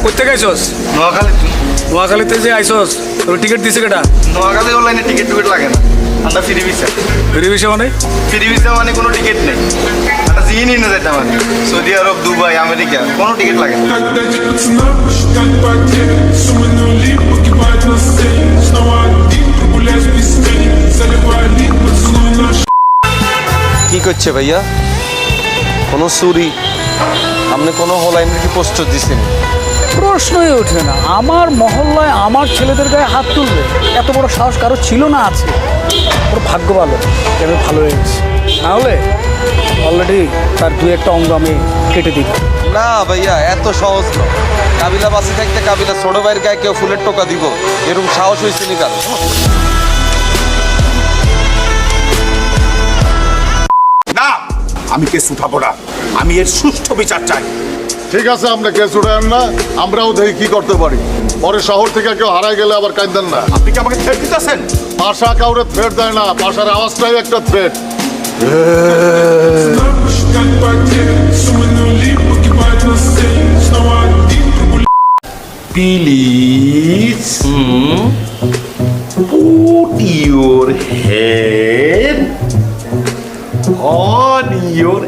কোথা গাইছস? নোয়াখালী। নোয়াখালীতে যে আইছস তোর টিকিট দিছে কেটা? নোয়াখালী অনলাইনে টিকিট লাগে না, আমরা ফ্রি ভিসা। ফ্রি ভিসা মানে? ফ্রি ভিসা মানে কোনো টিকিট নেই, আমরা জিনিস নিয়ে যেতে পারি। সৌদি আরব, দুবাই, আমেরিকা কোনো টিকিট লাগে না। কি করছে ভাইয়া? কোনো চুরি? আপনি কোনো হলাইনের কি পোস্টার দিছেন? প্রশ্নই ওঠে না। আমার মহল্লায় আমার ছেলেদের গায়ে হাত তুলবে এত বড় সাহস কারো ছিল না, আছে। ওর ভাগ্য ভালো, আমি ভালো হয়ে গেছি, নাহলে অলরেডি তার দু একটা অঙ্গ আমি কেটে দিই। না ভাইয়া, এত সহজ না। কাবিলা বাসে থাকতে কাবিলা ছোট ভাইয়ের গায়ে কেউ ফুলের টোকা দিব, এরকম সাহস হয়েছে নি কারো? না, আমি কেস উঠাবো না, আমি এর সুষ্ঠু বিচার চাই। ঠিক আছে, আমরা কেস উঠায়েন না, আমরাও দেখি কি করতে পারি। পরে শহর থেকে কেউ হারাই গেলে আবার কাঁদেন না। আপনি কি আমাকে থ্রেট দিতেছেন? পাশা কাউরে থ্রেট দেয় না, পাশার আওয়াজটাই একটা threat. Please put your head on your